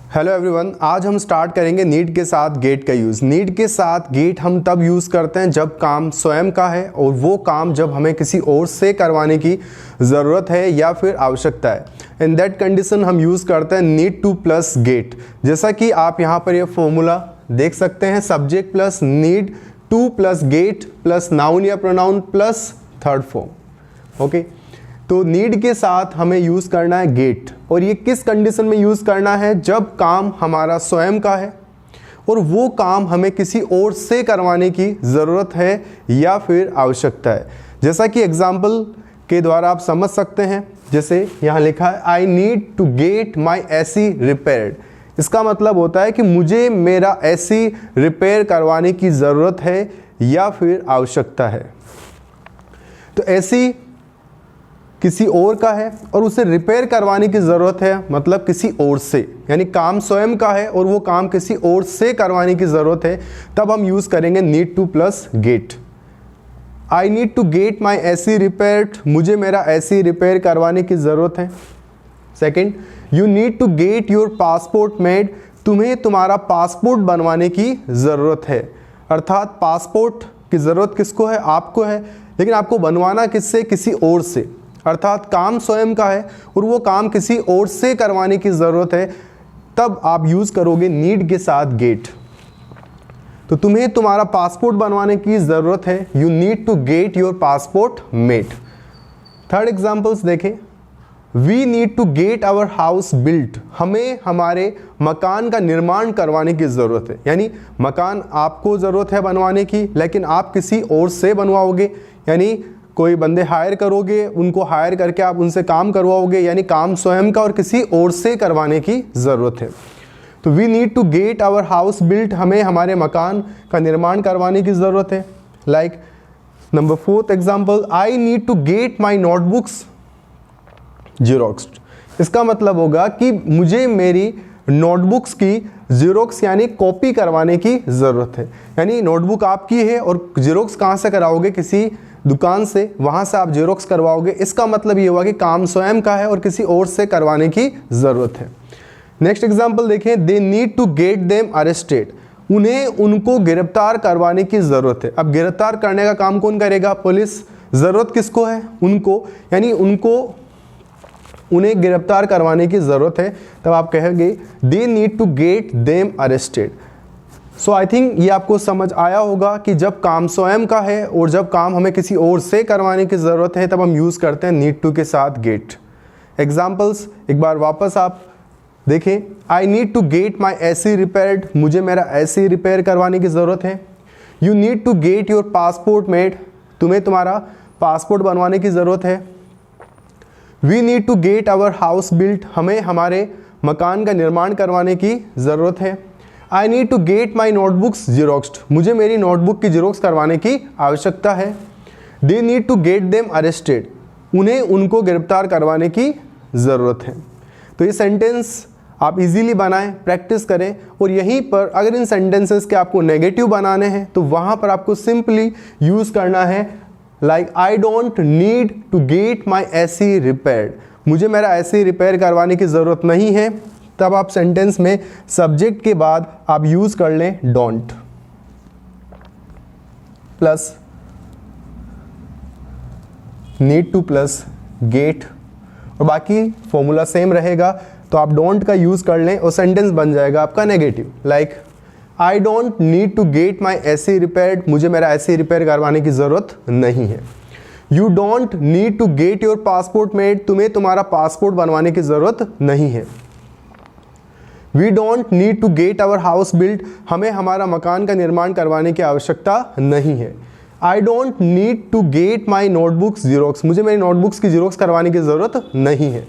Hello everyone, आज हम start करेंगे नीड के साथ गेट का यूज़। नीड के साथ गेट हम तब यूज़ करते हैं जब काम स्वयं का है और वो काम जब हमें किसी और से करवाने की ज़रूरत है या फिर आवश्यकता है। इन दैट कंडीशन हम यूज़ करते हैं नीड टू प्लस गेट। जैसा कि आप यहाँ पर ये फॉर्मूला देख सकते हैं, subject plus need to plus get plus noun या pronoun plus third form. Okay, तो नीड के साथ हमें यूज़ करना है गेट, और ये किस कंडीशन में यूज़ करना है? जब काम हमारा स्वयं का है और वो काम हमें किसी और से करवाने की ज़रूरत है या फिर आवश्यकता है। जैसा कि एग्जाम्पल के द्वारा आप समझ सकते हैं, जैसे यहाँ लिखा है I need to get my AC repaired. इसका मतलब होता है कि मुझे मेरा एसी रिपेयर करवाने की ज़रूरत है या फिर आवश्यकता है। तो एसी किसी और का है और उसे रिपेयर करवाने की ज़रूरत है, मतलब किसी और से, यानी काम स्वयं का है और वो काम किसी और से करवाने की ज़रूरत है, तब हम यूज़ करेंगे need to plus get. I need to get my AC repaired, मुझे मेरा एसी रिपेयर करवाने की ज़रूरत है। Second, you need to get your passport made, तुम्हें तुम्हारा पासपोर्ट बनवाने की ज़रूरत है। अर्थात पासपोर्ट की ज़रूरत किसको है? आपको है, लेकिन आपको बनवाना किससे? किसी और से। अर्थात काम स्वयं का है और वो काम किसी और से करवाने की ज़रूरत है, तब आप यूज़ करोगे नीड के साथ गेट। तो तुम्हें तुम्हारा पासपोर्ट बनवाने की ज़रूरत है, you need to get your passport made. Third examples देखें, we need to get our house built, हमें हमारे मकान का निर्माण करवाने की ज़रूरत है। यानी मकान आपको ज़रूरत है बनवाने की, लेकिन आप किसी और से बनवाओगे, यानी कोई बंदे हायर करोगे, उनको हायर करके आप उनसे काम करवाओगे, यानी काम स्वयं का और किसी और से करवाने की ज़रूरत है। तो we need to get our house built, हमें हमारे मकान का निर्माण करवाने की ज़रूरत है। Like number fourth example, I need to get my notebooks xeroxed. इसका मतलब होगा कि मुझे मेरी नोटबुक्स की जीरोक्स यानी कॉपी करवाने की ज़रूरत है। यानी नोटबुक आपकी है और जीरोक्स कहाँ से कराओगे? किसी दुकान से, वहाँ से आप जीरोक्स करवाओगे। इसका मतलब ये हुआ कि काम स्वयं का है और किसी और से करवाने की ज़रूरत है। नेक्स्ट एग्जाम्पल देखें, they need to get them arrested, उन्हें उनको गिरफ्तार करवाने की ज़रूरत है। अब गिरफ्तार करने का काम कौन करेगा? पुलिस। ज़रूरत किसको है? उनको, यानी उन्हें गिरफ्तार करवाने की ज़रूरत है, तब आप कहेंगे they need to get them arrested. So I think ये आपको समझ आया होगा कि जब काम स्वयं का है और जब काम हमें किसी और से करवाने की ज़रूरत है, तब हम यूज़ करते हैं नीड टू के साथ गेट। एग्जाम्पल्स एक बार वापस आप देखें, I need to get my AC repaired, मुझे मेरा एसी रिपेयर करवाने की ज़रूरत है। You need to get your passport made, तुम्हें तुम्हारा पासपोर्ट बनवाने की ज़रूरत है। We need to get our house built, हमें हमारे मकान का निर्माण करवाने की ज़रूरत है। I need to get my notebooks xeroxed, मुझे मेरी नोटबुक की जीरोक्स करवाने की आवश्यकता है। They need to get them arrested, उन्हें उनको गिरफ्तार करवाने की ज़रूरत है। तो ये सेंटेंस आप इजीली बनाएं, प्रैक्टिस करें, और यहीं पर अगर इन सेंटेंसेस के आपको नेगेटिव बनाने हैं तो वहाँ पर आपको सिंपली यूज़ करना है like I don't need to get my AC repaired, मुझे मेरा एसी रिपेयर करवाने की ज़रूरत नहीं है। तब आप सेंटेंस में सब्जेक्ट के बाद आप यूज़ कर लें don't plus need to plus get, और बाकी फॉर्मूला सेम रहेगा। तो आप डोंट का यूज़ कर लें और सेंटेंस बन जाएगा आपका negative, like I don't need to get my AC repaired, मुझे मेरा एसी रिपेयर करवाने की ज़रूरत नहीं है। You don't need to get your passport made, तुम्हें तुम्हारा पासपोर्ट बनवाने की ज़रूरत नहीं है। We don't need to get our house built, हमें हमारा मकान का निर्माण करवाने की आवश्यकता नहीं है। I don't need to get my notebooks xerox, मुझे मेरी नोटबुक्स की जीरोक्स करवाने की ज़रूरत नहीं है।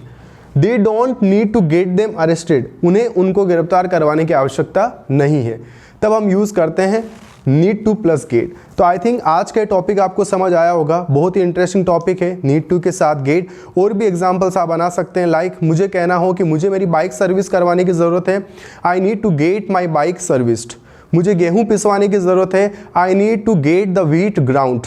They don't need to get them arrested, उन्हें उनको गिरफ्तार करवाने की आवश्यकता नहीं है। तब हम यूज़ करते हैं नीड टू प्लस गेट। तो आई थिंक आज का टॉपिक आपको समझ आया होगा, बहुत ही इंटरेस्टिंग टॉपिक है नीड टू के साथ गेट। और भी एग्जांपल्स आप बना सकते हैं, लाइक मुझे कहना हो कि मुझे मेरी बाइक सर्विस करवाने की ज़रूरत है, I need to get my bike serviced. मुझे गेहूँ पिसवाने की ज़रूरत है, I need to get the wheat ground.